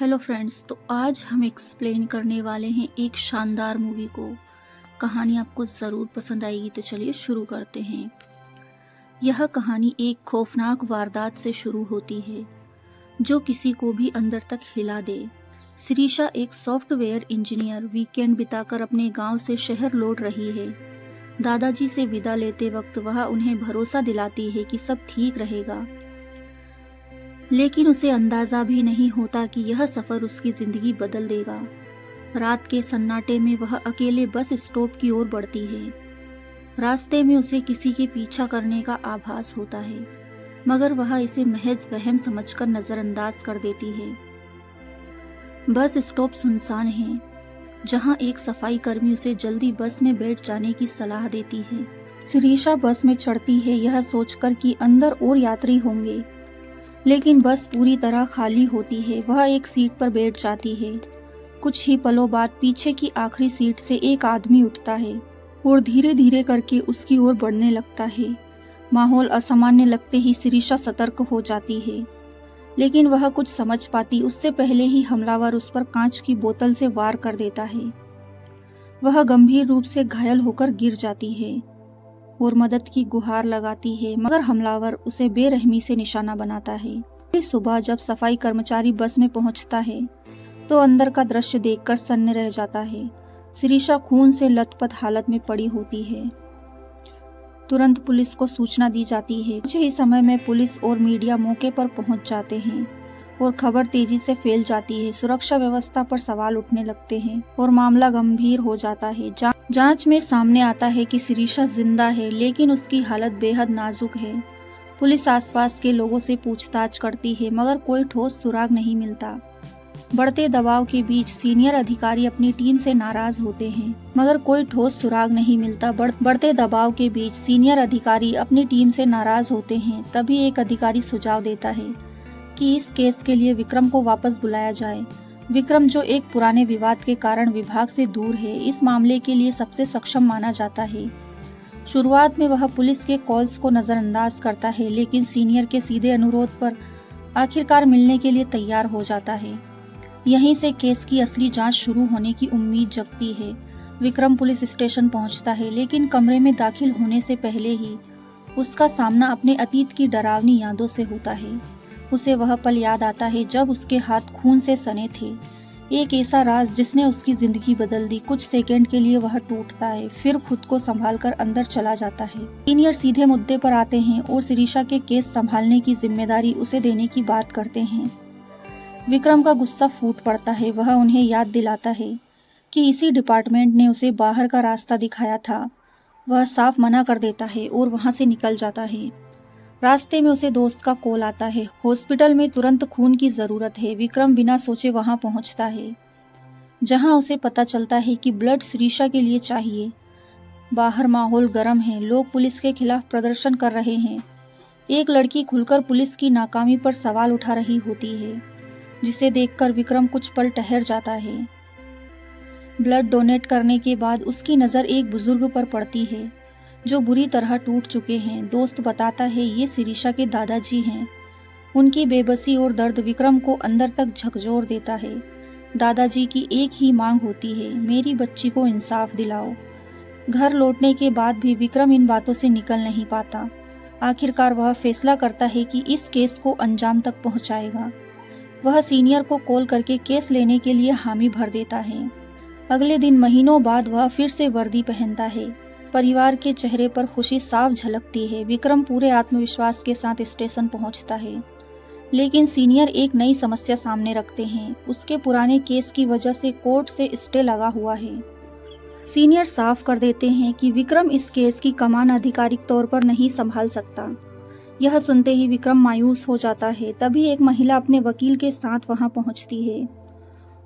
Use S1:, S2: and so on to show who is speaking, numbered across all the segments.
S1: Hello friends, तो आज हम एक्सप्लेन करने वाले हैं एक शानदार मूवी को। कहानी आपको ज़रूर पसंद आएगी, तो चलिए शुरू करते हैं। यह कहानी एक खौफनाक वारदात से शुरू होती है जो किसी को भी अंदर तक हिला दे। शिरीषा एक सॉफ्टवेयर इंजीनियर वीकेंड बिताकर अपने गांव से शहर लौट रही है। दादाजी से विदा लेते वक्त वह उन्हें भरोसा दिलाती है कि सब ठीक रहेगा, लेकिन उसे अंदाजा भी नहीं होता कि यह सफर उसकी जिंदगी बदल देगा। रात के सन्नाटे में वह अकेले बस स्टॉप की ओर बढ़ती है। रास्ते में उसे किसी के पीछा करने का आभास होता है, मगर वह इसे महज वहम समझकर नजरअंदाज कर देती है। बस स्टॉप सुनसान है, जहां एक सफाई कर्मी उसे जल्दी बस में बैठ जाने की सलाह देती है। शिरीषा बस में चढ़ती है, यह सोचकर कि अंदर और यात्री होंगे, लेकिन बस पूरी तरह खाली होती है। वह एक सीट पर बैठ जाती है। कुछ ही पलों बाद पीछे की आखिरी सीट से एक आदमी उठता है और धीरे धीरे करके उसकी ओर बढ़ने लगता है। माहौल असामान्य लगते ही शिरीषा सतर्क हो जाती है, लेकिन वह कुछ समझ पाती उससे पहले ही हमलावर उस पर कांच की बोतल से वार कर देता है। वह गंभीर रूप से घायल होकर गिर जाती है और मदद की गुहार लगाती है, मगर हमलावर उसे बेरहमी से निशाना बनाता है। सुबह जब सफाई कर्मचारी बस में पहुंचता है तो अंदर का दृश्य देखकर सन्न रह जाता है। शिरीषा खून से लथपथ हालत में पड़ी होती है। तुरंत पुलिस को सूचना दी जाती है। कुछ ही समय में पुलिस और मीडिया मौके पर पहुंच जाते हैं और खबर तेजी से फैल जाती है। सुरक्षा व्यवस्था पर सवाल उठने लगते हैं और मामला गंभीर हो जाता है। जांच में सामने आता है कि शिरीषा जिंदा है, लेकिन उसकी हालत बेहद नाजुक है। पुलिस आसपास के लोगों से पूछताछ करती है, मगर कोई ठोस सुराग नहीं मिलता। बढ़ते दबाव के बीच सीनियर अधिकारी अपनी टीम से नाराज होते हैं, मगर कोई ठोस सुराग नहीं मिलता। बढ़ते दबाव के बीच सीनियर अधिकारी अपनी टीम से नाराज होते हैं। तभी एक अधिकारी सुझाव देता है कि इस केस के लिए विक्रम को वापस बुलाया जाए। विक्रम, जो एक पुराने विवाद के कारण विभाग से दूर है, इस मामले के लिए सबसे सक्षम माना जाता है। शुरुआत में वह पुलिस के कॉल्स को नजरअंदाज करता है, लेकिन सीनियर के सीधे अनुरोध पर आखिरकार मिलने के लिए तैयार हो जाता है। यहीं से केस की असली जांच शुरू होने की उम्मीद जगती है। विक्रम पुलिस स्टेशन पहुंचता है, लेकिन कमरे में दाखिल होने से पहले ही उसका सामना अपने अतीत की डरावनी यादों से होता है। उसे वह पल याद आता है जब उसके हाथ खून से सने थे। एक ऐसा राज जिसने उसकी जिंदगी बदल दी। कुछ सेकंड के लिए वह टूटता है, फिर खुद को संभालकर अंदर चला जाता है। सीनियर सीधे मुद्दे पर आते हैं और शिरीषा के केस संभालने की जिम्मेदारी उसे देने की बात करते हैं। विक्रम का गुस्सा फूट पड़ता है। वह उन्हें याद दिलाता है कि इसी डिपार्टमेंट ने उसे बाहर का रास्ता दिखाया था। वह साफ मना कर देता है और वहां से निकल जाता है। रास्ते में उसे दोस्त का कॉल आता है। हॉस्पिटल में तुरंत खून की जरूरत है। विक्रम बिना सोचे वहां पहुंचता है, जहां उसे पता चलता है कि ब्लड शिरीषा के लिए चाहिए। बाहर माहौल गर्म है। लोग पुलिस के खिलाफ प्रदर्शन कर रहे हैं। एक लड़की खुलकर पुलिस की नाकामी पर सवाल उठा रही होती है, जिसे देखकर विक्रम कुछ पल ठहर जाता है। ब्लड डोनेट करने के बाद उसकी नजर एक बुजुर्ग पर पड़ती है जो बुरी तरह टूट चुके हैं। दोस्त बताता है ये शिरीषा के दादाजी हैं। उनकी बेबसी और दर्द विक्रम को अंदर तक झकझोर देता है। दादाजी की एक ही मांग होती है, मेरी बच्ची को इंसाफ दिलाओ। घर लौटने के बाद भी विक्रम इन बातों से निकल नहीं पाता। आखिरकार वह फैसला करता है कि इस केस को अंजाम तक पहुंचाएगा। वह सीनियर को कॉल करके केस लेने के लिए हामी भर देता है। अगले दिन महीनों बाद वह फिर से वर्दी पहनता है। परिवार के चेहरे पर खुशी साफ झलकती है। विक्रम पूरे आत्मविश्वास के साथ स्टेशन पहुंचता है, लेकिन सीनियर एक नई समस्या सामने रखते हैं। उसके पुराने केस की वजह से कोर्ट से स्टे लगा हुआ है। सीनियर साफ कर देते हैं कि विक्रम इस केस की कमान आधिकारिक तौर पर नहीं संभाल सकता। यह सुनते ही विक्रम मायूस हो जाता है। तभी एक महिला अपने वकील के साथ वहां पहुंचती है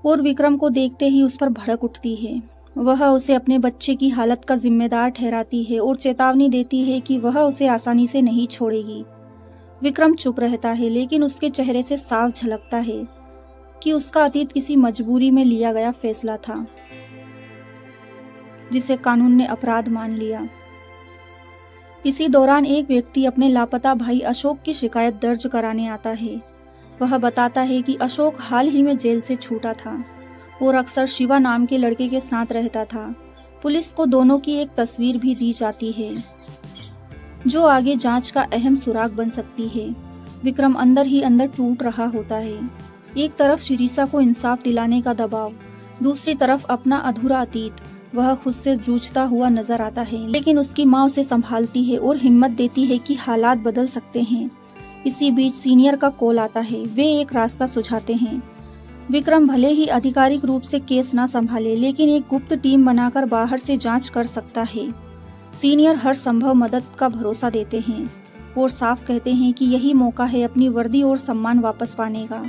S1: और विक्रम को देखते ही उस पर भड़क उठती है। वह उसे अपने बच्चे की हालत का जिम्मेदार ठहराती है और चेतावनी देती है कि वह उसे आसानी से नहीं छोड़ेगी। विक्रम चुप रहता है, लेकिन उसके चेहरे से साफ झलकता है कि उसका अतीत किसी मजबूरी में लिया गया फैसला था, जिसे कानून ने अपराध मान लिया। इसी दौरान एक व्यक्ति अपने लापता भाई अशोक की शिकायत दर्ज कराने आता है। वह बताता है कि अशोक हाल ही में जेल से छूटा था और अक्सर शिवा नाम के लड़के के साथ रहता था। पुलिस को दोनों की एक तस्वीर भी दी जाती है जो आगे जांच का अहम सुराग बन सकती है। विक्रम अंदर ही अंदर टूट रहा होता है। एक तरफ शिरीषा को इंसाफ दिलाने का दबाव, दूसरी तरफ अपना अधूरा अतीत। वह खुद से जूझता हुआ नजर आता है, लेकिन उसकी माँ उसे संभालती है और हिम्मत देती है कि हालात बदल सकते हैं। इसी बीच सीनियर का कॉल आता है। वे एक रास्ता सुझाते हैं। विक्रम भले ही आधिकारिक रूप से केस ना संभाले, लेकिन एक गुप्त टीम बनाकर बाहर से जांच कर सकता है। सीनियर हर संभव मदद का भरोसा देते हैं और साफ कहते हैं कि यही मौका है अपनी वर्दी और सम्मान वापस पाने का।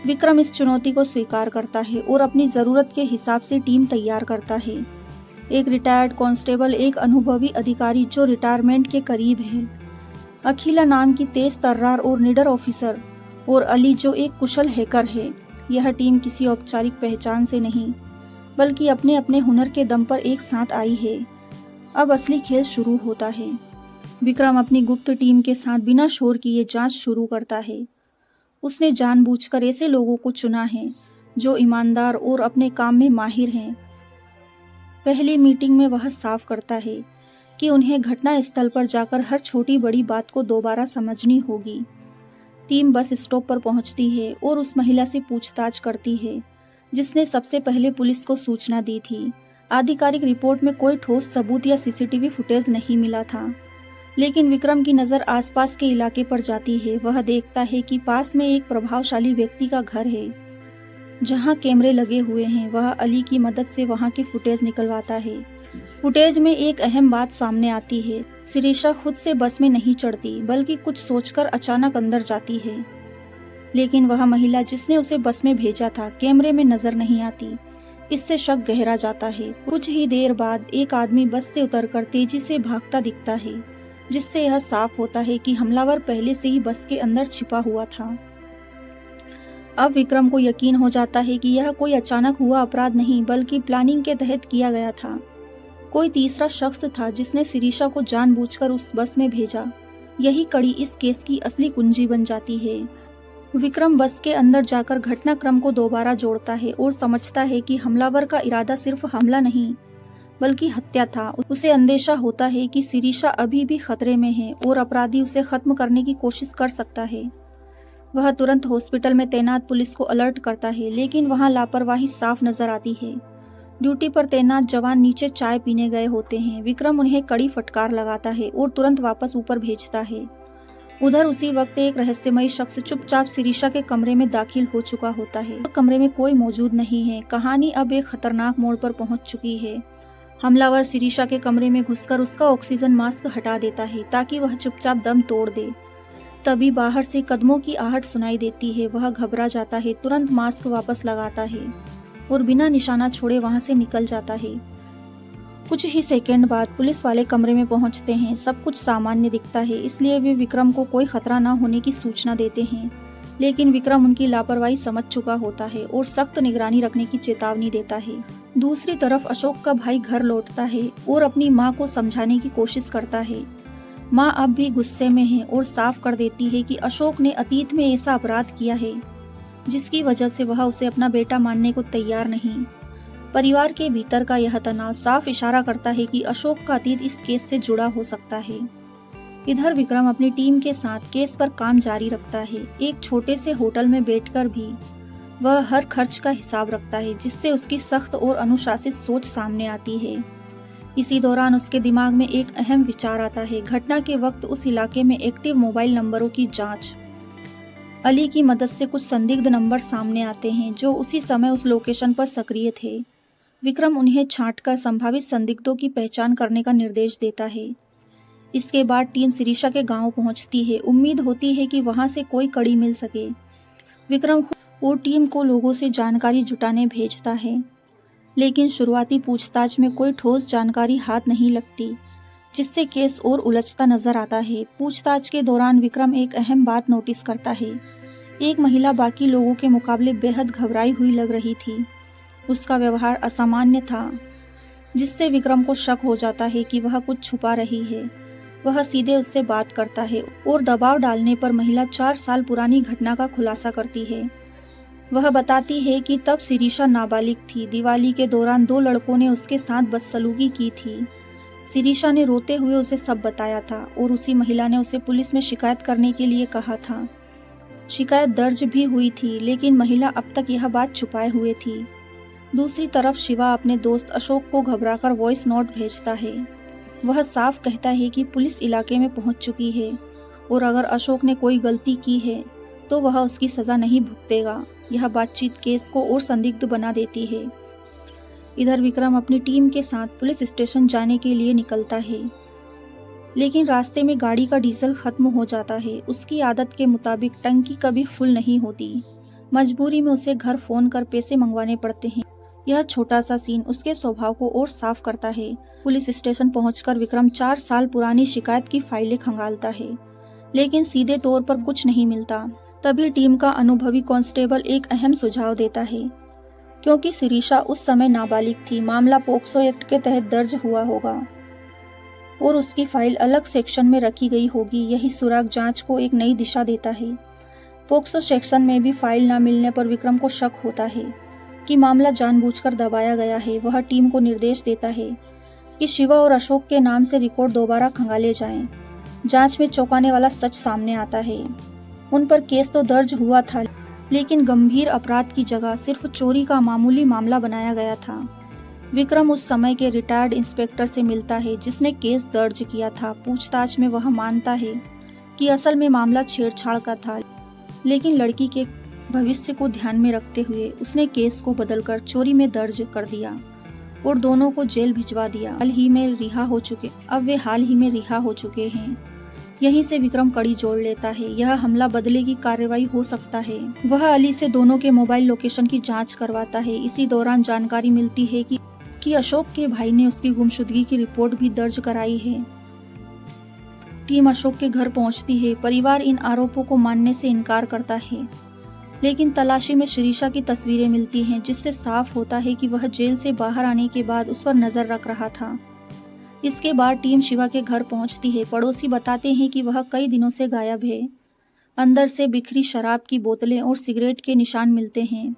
S1: विक्रम इस चुनौती को स्वीकार करता है और अपनी जरूरत के हिसाब से टीम तैयार करता है। एक रिटायर्ड कांस्टेबल, एक अनुभवी अधिकारी जो रिटायरमेंट के करीब है, अखिला नाम की तेज तर्रार और निडर ऑफिसर, और अली जो एक कुशल हैकर है। यह टीम किसी औपचारिक पहचान से नहीं, बल्कि अपने अपने हुनर के दम पर एक साथ आई है। अब असली खेल शुरू होता है। विक्रम अपनी गुप्त टीम के साथ बिना शोर किए जांच शुरू करता है। उसने जानबूझकर ऐसे लोगों को चुना है जो ईमानदार और अपने काम में माहिर हैं। पहली मीटिंग में वह साफ करता है कि उन्हें घटना स्थल पर जाकर हर छोटी बड़ी बात को दोबारा समझनी होगी। टीम बस स्टॉप पर पहुंचती है और उस महिला से पूछताछ करती है जिसने सबसे पहले पुलिस को सूचना दी थी। आधिकारिक रिपोर्ट में कोई ठोस सबूत या सीसीटीवी फुटेज नहीं मिला था, लेकिन विक्रम की नज़र आसपास के इलाके पर जाती है। वह देखता है कि पास में एक प्रभावशाली व्यक्ति का घर है जहां कैमरे लगे हुए हैं। वह अली की मदद से वहां के फुटेज निकलवाता है। फुटेज में एक अहम बात सामने आती है। शिरीषा खुद से बस में नहीं चढ़ती, बल्कि कुछ सोचकर अचानक अंदर जाती है। लेकिन वह महिला जिसने उसे बस में भेजा था कैमरे में नजर नहीं आती। इससे शक गहरा जाता है। कुछ ही देर बाद एक आदमी बस से उतरकर तेजी से भागता दिखता है, जिससे यह साफ होता है कि हमलावर पहले से ही बस के अंदर छिपा हुआ था। अब विक्रम को यकीन हो जाता है कि यह कोई अचानक हुआ अपराध नहीं, बल्कि प्लानिंग के तहत किया गया था। कोई तीसरा शख्स था जिसने शिरीषा को जानबूझकर उस बस में भेजा। यही कड़ी इस केस की असली कुंजी बन जाती है। विक्रम बस के अंदर जाकर घटनाक्रम को दोबारा जोड़ता है और समझता है कि हमलावर का इरादा सिर्फ हमला नहीं, बल्कि हत्या था। उसे अंदेशा होता है कि शिरीषा अभी भी खतरे में है और अपराधी उसे खत्म करने की कोशिश कर सकता है। वह तुरंत हॉस्पिटल में तैनात पुलिस को अलर्ट करता है, लेकिन वहां लापरवाही साफ नजर आती है। ड्यूटी पर तैनात जवान नीचे चाय पीने गए होते हैं। विक्रम उन्हें कड़ी फटकार लगाता है और तुरंत वापस ऊपर भेजता है। उधर उसी वक्त एक रहस्यमयी शख्स चुपचाप शिरीषा के कमरे में दाखिल हो चुका होता है। कमरे में कोई मौजूद नहीं है। कहानी अब एक खतरनाक मोड़ पर पहुंच चुकी है। हमलावर शिरीषा के कमरे में घुसकर उसका ऑक्सीजन मास्क हटा देता है ताकि वह चुपचाप दम तोड़ दे। तभी बाहर से कदमों की आहट सुनाई देती है। वह घबरा जाता है, तुरंत मास्क वापस लगाता है और बिना निशाना छोड़े वहां से निकल जाता है। कुछ ही सेकंड बाद पुलिस वाले कमरे में पहुंचते हैं। सब कुछ सामान्य दिखता है, इसलिए वे विक्रम को कोई खतरा न होने की सूचना देते हैं। लेकिन विक्रम उनकी लापरवाही समझ चुका होता है और सख्त निगरानी रखने की चेतावनी देता है। दूसरी तरफ अशोक का भाई घर लौटता है और अपनी माँ को समझाने की कोशिश करता है। माँ अब भी गुस्से में है और साफ कर देती है कि अशोक ने अतीत में ऐसा अपराध किया है जिसकी वजह से वह उसे अपना बेटा मानने को तैयार नहीं। परिवार के भीतर का यह तनाव साफ इशारा करता है कि अशोक का अतीत इस केस से जुड़ा हो सकता है। इधर विक्रम अपनी टीम के साथ केस पर काम जारी रखता है। एक छोटे से होटल में बैठकर भी वह हर खर्च का हिसाब रखता है, जिससे उसकी सख्त और अनुशासित सोच सामने आती है। इसी दौरान उसके दिमाग में एक अहम विचार आता है। घटना के वक्त उस इलाके में एक्टिव मोबाइल नंबरों की जांच। अली की मदद से कुछ संदिग्ध नंबर सामने आते हैं जो उसी समय उस लोकेशन पर सक्रिय थे। विक्रम उन्हें छांटकर संभावित संदिग्धों की पहचान करने का निर्देश देता है। इसके बाद टीम शिरीषा के गांव पहुंचती है। उम्मीद होती है कि वहां से कोई कड़ी मिल सके। विक्रम और टीम को लोगों से जानकारी जुटाने भेजता है, लेकिन शुरुआती पूछताछ में कोई ठोस जानकारी हाथ नहीं लगती, जिससे केस और उलझता नजर आता है। पूछताछ के दौरान विक्रम एक अहम बात नोटिस करता है। एक महिला बाकी लोगों के मुकाबले बेहद घबराई हुई लग रही थी। उसका व्यवहार असामान्य था, जिससे विक्रम को शक हो जाता है कि वह कुछ छुपा रही है। वह सीधे उससे बात करता है और दबाव डालने पर महिला 4 साल पुरानी घटना का खुलासा करती है। वह बताती है कि तब शिरीषा नाबालिग थी। दिवाली के दौरान 2 लड़कों ने उसके साथ बदसलूकी की थी। शिरीषा ने रोते हुए उसे सब बताया था और उसी महिला ने उसे पुलिस में शिकायत करने के लिए कहा था। शिकायत दर्ज भी हुई थी, लेकिन महिला अब तक यह बात छुपाए हुए थी। दूसरी तरफ शिवा अपने दोस्त अशोक को घबराकर वॉइस नोट भेजता है। वह साफ कहता है कि पुलिस इलाके में पहुंच चुकी है और अगर अशोक ने कोई गलती की है तो वह उसकी सजा नहीं भुगतेगा। यह बातचीत केस को और संदिग्ध बना देती है। इधर विक्रम अपनी टीम के साथ पुलिस स्टेशन जाने के लिए निकलता है, लेकिन रास्ते में गाड़ी का डीजल खत्म हो जाता है। उसकी आदत के मुताबिक टंकी कभी फुल नहीं होती। मजबूरी में उसे घर फोन कर पैसे मंगवाने पड़ते हैं। यह छोटा सा सीन उसके स्वभाव को और साफ करता है। पुलिस स्टेशन पहुंचकर विक्रम 4 साल पुरानी शिकायत की फाइलें खंगालता है, लेकिन सीधे तौर पर कुछ नहीं मिलता। तभी टीम का अनुभवी कांस्टेबल एक अहम सुझाव देता है। क्योंकि शिरीषा उस समय नाबालिग थी, मामला पोक्सो एक्ट के तहत दर्ज हुआ होगा और उसकी फाइल अलग सेक्शन में रखी गई होगी। यही सुराग जांच को एक नई दिशा देता है। पोक्सो सेक्शन में भी फाइल न मिलने पर विक्रम को शक होता है कि मामला जानबूझकर दबाया गया है। वह टीम को निर्देश देता है कि शिवा और अशोक के नाम से रिकॉर्ड दोबारा खंगाले जाएं। जांच में चौंकाने वाला सच सामने आता है। उन पर केस तो दर्ज हुआ था, लेकिन गंभीर अपराध की जगह सिर्फ चोरी का मामूली मामला बनाया गया था। विक्रम उस समय के रिटायर्ड इंस्पेक्टर से मिलता है जिसने केस दर्ज किया था। पूछताछ में वह मानता है कि असल में मामला छेड़छाड़ का था, लेकिन लड़की के भविष्य को ध्यान में रखते हुए उसने केस को बदलकर चोरी में दर्ज कर दिया और दोनों को जेल भिजवा दिया। अब वे हाल ही में रिहा हो चुके हैं। यहीं से विक्रम कड़ी जोड़ लेता है। यह हमला बदले की कार्रवाई हो सकता है। वह अली से दोनों के मोबाइल लोकेशन की जांच करवाता है। इसी दौरान जानकारी मिलती है कि अशोक के भाई ने उसकी गुमशुदगी की रिपोर्ट भी दर्ज कराई है। टीम अशोक के घर पहुंचती है। परिवार इन आरोपों को मानने से इनकार करता है, लेकिन तलाशी में शिरीषा की तस्वीरें मिलती हैं, जिससे साफ होता है कि वह जेल से बाहर आने के बाद उस पर नजर रख रहा था। इसके बाद टीम शिवा के घर पहुंचती है। पड़ोसी बताते हैं कि वह कई दिनों से गायब है। अंदर से बिखरी शराब की बोतलें और सिगरेट के निशान मिलते हैं,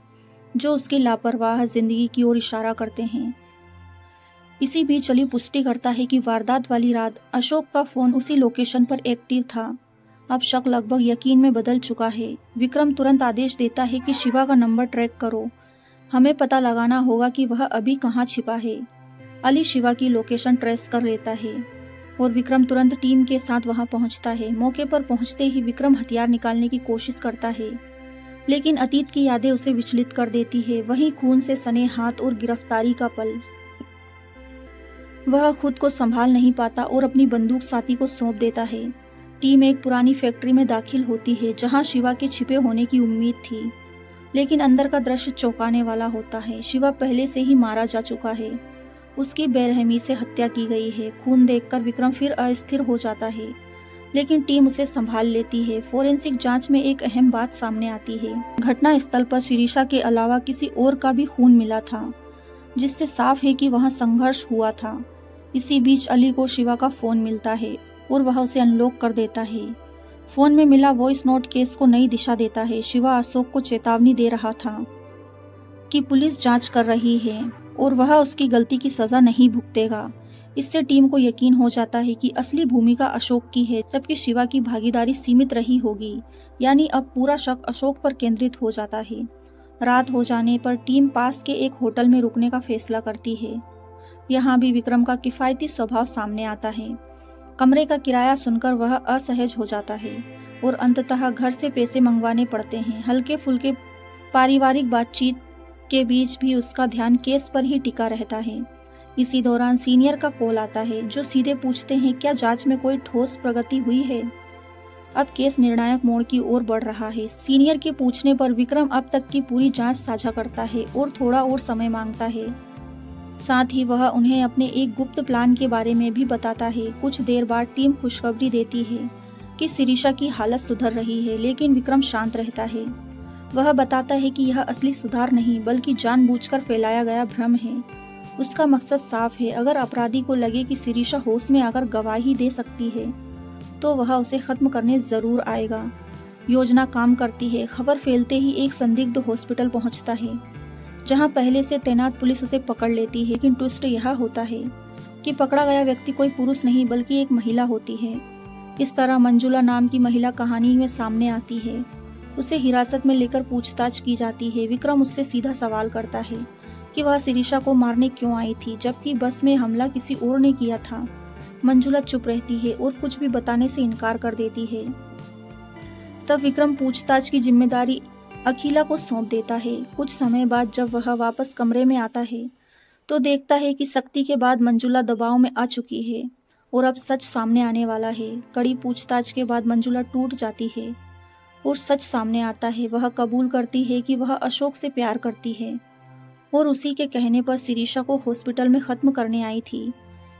S1: जो उसकी लापरवाह जिंदगी की ओर इशारा करते हैं। इसी बीच अली पुष्टि करता है कि वारदात वाली रात अशोक का फोन उसी लोकेशन पर एक्टिव था। अब शक लगभग यकीन में बदल चुका है। विक्रम तुरंत आदेश देता है कि शिवा का नंबर ट्रैक करो, हमें पता लगाना होगा कि वह अभी कहाँ छिपा है। अली शिवा की लोकेशन ट्रेस कर लेता है और विक्रम तुरंत टीम के साथ वहां पहुंचता है। मौके पर पहुंचते ही विक्रम हथियार निकालने की कोशिश करता है, लेकिन अतीत की यादें उसे विचलित कर देती है। वहीं खून से सने हाथ और गिरफ्तारी का पल। वह खुद को संभाल नहीं पाता और अपनी बंदूक साथी को सौंप देता है। टीम एक पुरानी फैक्ट्री में दाखिल होती है, जहां शिवा के छिपे होने की उम्मीद थी, लेकिन अंदर का दृश्य चौंकाने वाला होता है। शिवा पहले से ही मारा जा चुका है। उसकी बेरहमी से हत्या की गई है। खून देखकर विक्रम फिर अस्थिर हो जाता है, लेकिन टीम उसे संभाल लेती है। फोरेंसिक जांच में एक अहम बात सामने आती है। घटना स्थल पर शिरीषा के अलावा किसी और का भी खून मिला था, जिससे साफ है कि वहां संघर्ष हुआ था। इसी बीच अली को शिवा का फोन मिलता है और वह उसे अनलॉक कर देता है। फोन में मिला वॉइस नोट केस को नई दिशा देता है। शिवा अशोक को चेतावनी दे रहा था कि पुलिस जांच कर रही है और वह उसकी गलती की सजा नहीं भुगतेगा। इससे टीम को यकीन हो जाता है कि असली भूमिका अशोक की है, जबकि शिवा की भागीदारी सीमित रही होगी। यानी अब पूरा शक अशोक पर केंद्रित हो जाता है। रात हो जाने पर टीम पास के एक होटल में रुकने का फैसला करती है। यहाँ भी विक्रम का किफायती स्वभाव सामने आता है। कमरे का किराया सुनकर वह असहज हो जाता है और अंततः घर से पैसे मंगवाने पड़ते हैं। हल्के फुल्के पारिवारिक बातचीत के बीच भी उसका ध्यान केस पर ही टिका रहता है। इसी दौरान सीनियर का कॉल आता है, जो सीधे पूछते हैं क्या जांच में कोई ठोस प्रगति हुई है। अब केस निर्णायक मोड़ की ओर बढ़ रहा है। सीनियर के पूछने पर विक्रम अब तक की पूरी जांच साझा करता है और थोड़ा और समय मांगता है। साथ ही वह उन्हें अपने एक गुप्त प्लान के बारे में भी बताता है। कुछ देर बाद टीम खुशखबरी देती है कि शिरीषा की हालत सुधर रही है, लेकिन विक्रम शांत रहता है। वह बताता है कि यह असली सुधार नहीं, बल्कि जानबूझकर फैलाया गया भ्रम है। उसका मकसद साफ है, अगर अपराधी को लगे कि शिरीषा होश में आकर गवाही दे सकती है तो वह उसे खत्म करने जरूर आएगा। योजना काम करती है। खबर फैलते ही एक संदिग्ध हॉस्पिटल पहुंचता है, जहां पहले से तैनात पुलिस उसे पकड़ लेती है। लेकिन ट्विस्ट यह होता है कि पकड़ा गया व्यक्ति कोई पुरुष नहीं बल्कि एक महिला होती है। इस तरह मंजुला नाम की महिला कहानी में सामने आती है। उसे हिरासत में लेकर पूछताछ की जाती है। विक्रम उससे सीधा सवाल करता है कि वह शिरीषा को मारने क्यों आई थी, जबकि बस में हमला किसी और ने किया था। मंजुला चुप रहती है और कुछ भी बताने से इनकार कर देती है। तब विक्रम पूछताछ की जिम्मेदारी अखिला को सौंप देता है। कुछ समय बाद जब वह वापस कमरे में आता है तो देखता है कि सख्ती के बाद मंजुला दबाव में आ चुकी है और अब सच सामने आने वाला है। कड़ी पूछताछ के बाद मंजुला टूट जाती है और सच सामने आता है। वह कबूल करती है कि वह अशोक से प्यार करती है और उसी के कहने पर शिरीषा को हॉस्पिटल में खत्म करने आई थी।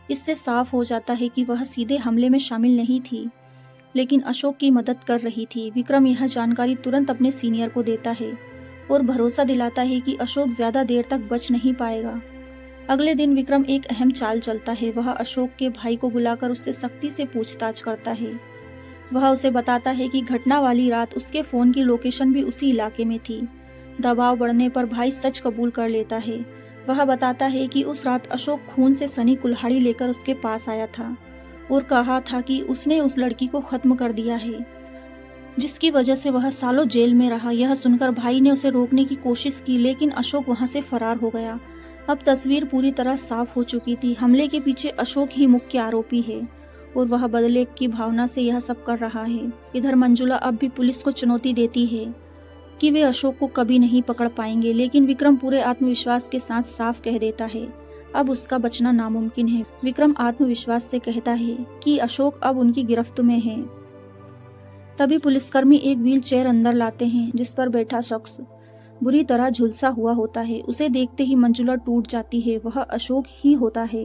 S1: इससे साफ हो जाता है कि वह सीधे हमले में शामिल नहीं थी, लेकिन अशोक की मदद कर रही थी। विक्रम यह जानकारी तुरंत अपने सीनियर को देता है और भरोसा दिलाता है कि अशोक ज्यादा देर तक बच नहीं पाएगा। अगले दिन विक्रम एक अहम चाल चलता है। वह अशोक के भाई को बुलाकर उससे सख्ती से पूछताछ करता है। वह उसे बताता है कि घटना वाली रात उसके फोन की लोकेशन भी उसी इलाके में थी। दबाव बढ़ने पर भाई सच कबूल कर लेता है। वह बताता है कि उस रात अशोक खून से सनी कुल्हाड़ी लेकर उसके पास आया था और कहा था कि उसने उस लड़की को खत्म कर दिया है, जिसकी वजह से वह सालों जेल में रहा। यह सुनकर भाई ने उसे रोकने की कोशिश की, लेकिन अशोक वहां से फरार हो गया। अब तस्वीर पूरी तरह साफ हो चुकी थी। हमले के पीछे अशोक ही मुख्य आरोपी है और वह बदले की भावना से यह सब कर रहा है। इधर मंजुला अब भी पुलिस को चुनौती देती है कि वे अशोक को कभी नहीं पकड़ पाएंगे, लेकिन विक्रम पूरे आत्मविश्वास के साथ साफ कह देता है अब उसका बचना नामुमकिन है। विक्रम आत्मविश्वास से कहता है कि अशोक अब उनकी गिरफ्त में है। तभी पुलिसकर्मी एक व्हील चेयर अंदर लाते हैं, जिस पर बैठा शख्स बुरी तरह झुलसा हुआ होता है। उसे देखते ही मंजुला टूट जाती है। वह अशोक ही होता है।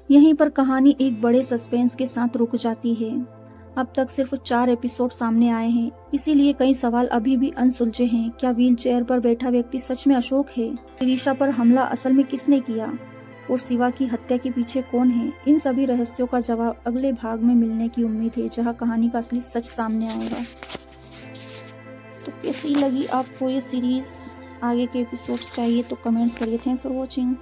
S1: यहीं पर कहानी एक बड़े सस्पेंस के साथ रुक जाती है। अब तक सिर्फ 4 एपिसोड सामने आए हैं, इसीलिए कई सवाल अभी भी अनसुलझे हैं। क्या व्हील चेयर पर बैठा व्यक्ति सच में अशोक है? शिरीषा पर हमला असल में किसने किया और शिवा की हत्या के पीछे कौन है? इन सभी रहस्यों का जवाब अगले भाग में मिलने की उम्मीद है, जहां कहानी का असली सच सामने आएगा। तो कैसी लगी आपको ये सीरीज? आगे के एपिसोड्स चाहिए तो कमेंट्स करिए। Thanks for watching.